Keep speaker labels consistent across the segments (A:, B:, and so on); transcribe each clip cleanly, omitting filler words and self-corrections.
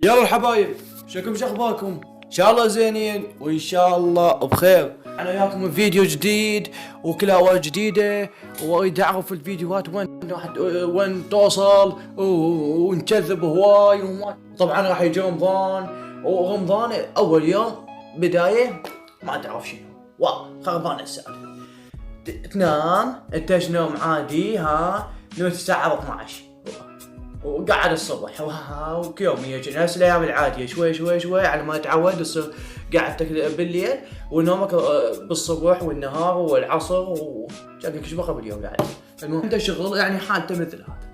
A: يلا الحبايب، شكم شخباركم؟ ان شاء الله زينين وان شاء الله بخير. انا وياكم فيديو جديد وكلاوات جديده، واريد اعرف الفيديوهات وين توصل ونكذب هواي طبعا راح يجي رمضان، ورمضان اول يوم بدايه ما تعرف شنو، والله خربان السالفه. تنام انت نوم عادي، نمت الساعه 12 وقعد الصبح وكيومية نفس الايام العاديه، شوي شوي شوي على ما تعود تصير قعدتك بالليل ونومك بالصبح والنهار والعصر وشكلك ايش بقى باليوم قاعد. المهم انت شغل يعني حالته مثل هذا.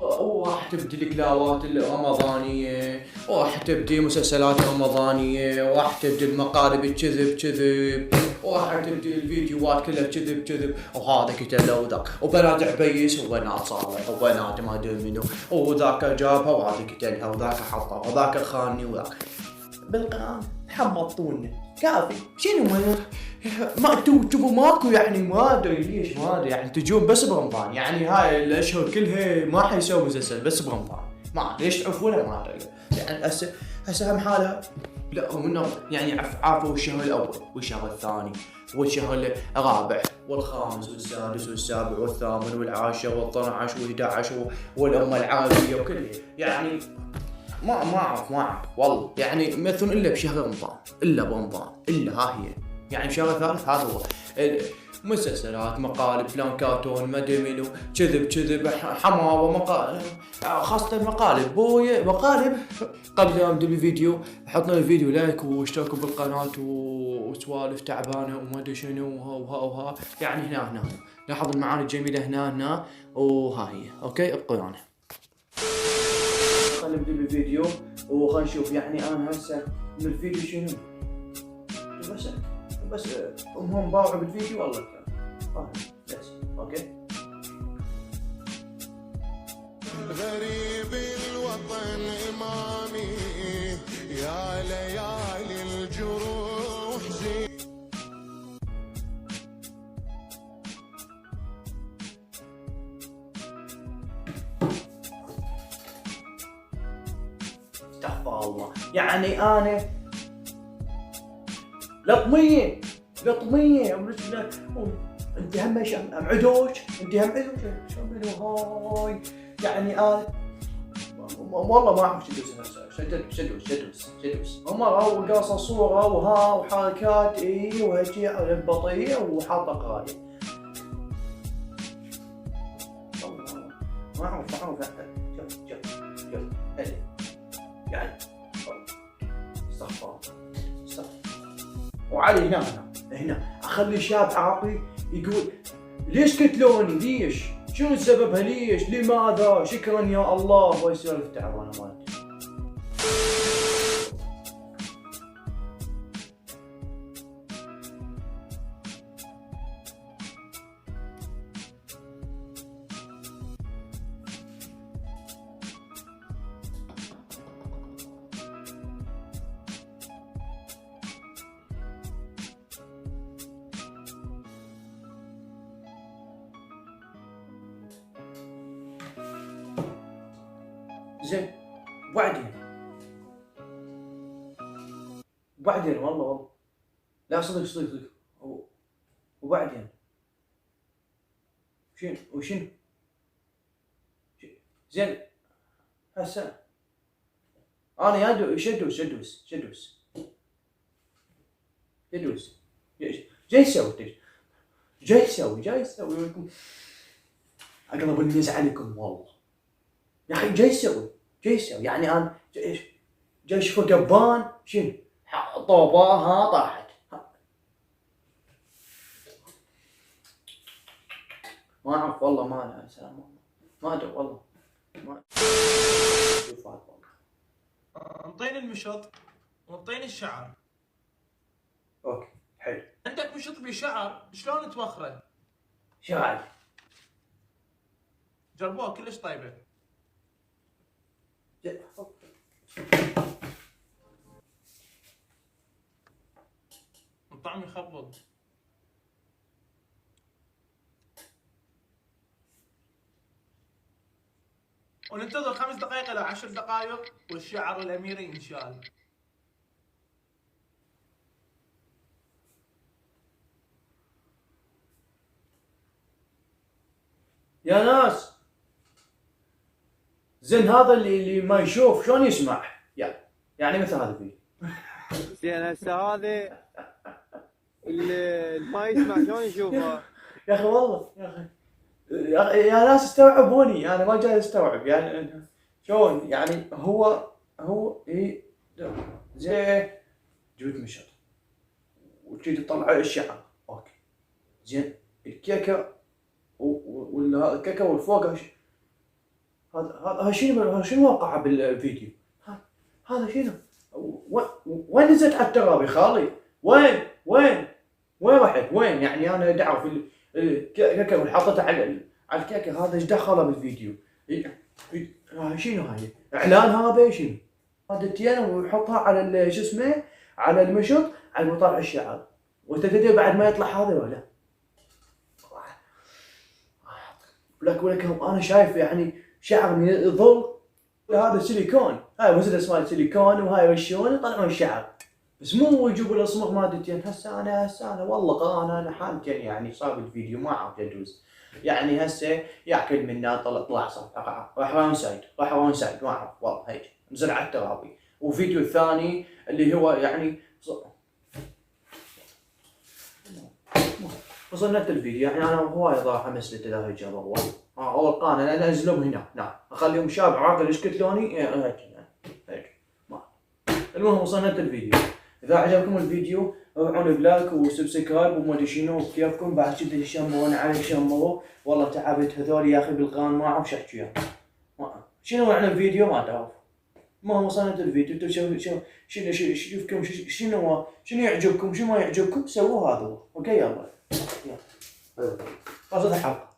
A: وراح تبدي الكلاوات الرمضانية، وراح تبدي مسلسلات رمضانية، وراح تبدي المقالب الكذب كذب، وراح تبدي الفيديوهات كلها كذب كذب، وهذا كتله وذاك، وبنات عبيس وبنات صالح وبنات ما ادري منو، وذاك جابها وهذا كتلها وذاك حطها وذاك خاني وذاك. بالقرآن حبطونا كافي. شنو ما انتوا تشوفوا ماكو يعني ما ادري ليش ما ادري يعني تجون بس برمضان، يعني هاي الاشهر كلها ما حيسوي مسلسل بس برمضان، ما ادري ليش تعرفونه ما ادري يعني. هسه هم حالها لا هم يعني عافوا الشهر الاول والشهر الثاني والشهر الرابع والخامس والسادس والسابع والثامن والعاشر وال12 وال11 والامه العربيه وكله يعني ما اعرف والله يعني مثل الا بشهر رمضان، الا برمضان، الا ها هي يعني بشهر الثالث هذا هو مسلسلات مقالب فلان كارتون ما ادري منو كذب حماوه مقالب، خاصه المقالب بويا مقالب. قبل لا ابدا الفيديو حطنا الفيديو لايك واشتركوا بالقناه وسوالف تعبانه وما ادري شنو وها يعني هنا لاحظ المعاني الجميله هنا وها هي اوكي ابقوا يعني. خلينا نبدا بالفيديو وخلينا نشوف يعني انا هسه من الفيديو شنو بس هم باوعوا بالفيديو والله كان بس اوكي.
B: غريب الوطن امامي يا ليالي الجروح زين.
A: استغفر الله يعني انا لطمية انت هم عدوش انت هم هاي يعني انا والله ما اعرف شدوس هم قاصة صورة وحركات وهجي على البطيء وحاطة قراية ما اعرف شوف يعني استغفر وعلي هنا اخلي شاب عراقي يقول ليش قتلوني؟ ليش؟ شنو سببها؟ ليش؟ لماذا؟ شكرا يا الله ويسولف تعبانه مالتي. زين وبعدين والله لا صدق وبعدين شنو زين هسه انا يا شدوس جاي يسوي لكم اقلب الناس عليكم والله يا اخي جاي يسوي يعني انا جاي اشوفه قبان شنو طوبه طاحت ما اعرف والله ما لها سلام ما ادري والله ما شوف هذا والله.
C: انطيني المشط وانطيني الشعر.
A: اوكي حلو.
C: عندك مشط بشعر شلون توخره؟
A: شغال
C: جربوها كلش طيبه. طعم يخبط. وننتظر 5 دقائق إلى 10 دقائق والشعر الأميري ينشال.
A: يا ناس زين هذا اللي ما يشوف شلون يسمع؟ يعني مثل هذا الفيديو.
D: زين هسه هذا اللي ما يسمع شلون يشوفه؟
A: يا اخي والله يا ناس استوعبوني، انا ما جاي استوعب يعني شلون يعني هو زين جبت مشط وتجي تطلع الشعر اوكي زين الكيكه ولا الكيكه والفوق هذا شنو وقع بالفيديو؟ هذا شنو؟ وين نزلت على التراب يا خالي؟ وين رحت؟ وين يعني انا ادعو في الكيكه وحطيتها على الكيكه، هذا ايش دخله بالفيديو؟ شنو هاي؟ اعلان هذا شنو؟ هذا تين ويحطها على شو اسمه؟ على المشط على مطلع الشعر، وانت تدري بعد ما يطلع هذا ولا؟ ولكن انا شايف يعني شعر يظل هذا سيليكون، هاي وزن مال سيليكون وهاي وشون يطلعون الشعر، بس مو يجيبوا الاصمغ مالتين. هسه انا والله انا حالتين يعني صار الفيديو ما عرفت اجوز يعني هسه ياكل منا طلع صفحه راح وان سايد ما اعرف والله هيك نزل على الترابي. وفيديو الثاني اللي هو يعني وصلت الفيديو يعني انا هواي راح امسلت اذا هيك والله اول قناه انا انزلهم هنا اخليهم شاب عاقل يسكت لوني هيك المهم وصلنا الفيديو. اذا عجبكم الفيديو روحون بلايك وسبسكرايب وما ادري شنو كيفكم بعد كذا شمرون علي شمروا والله تعبت هذول يا اخي بالقان ما اعرف شو احكي شنو معنى الفيديو ما تعرف. المهم وصلنا الفيديو شنو يعجبكم شنو ما يعجبكم سووا هذا اوكي يلا خلصت الحلقه.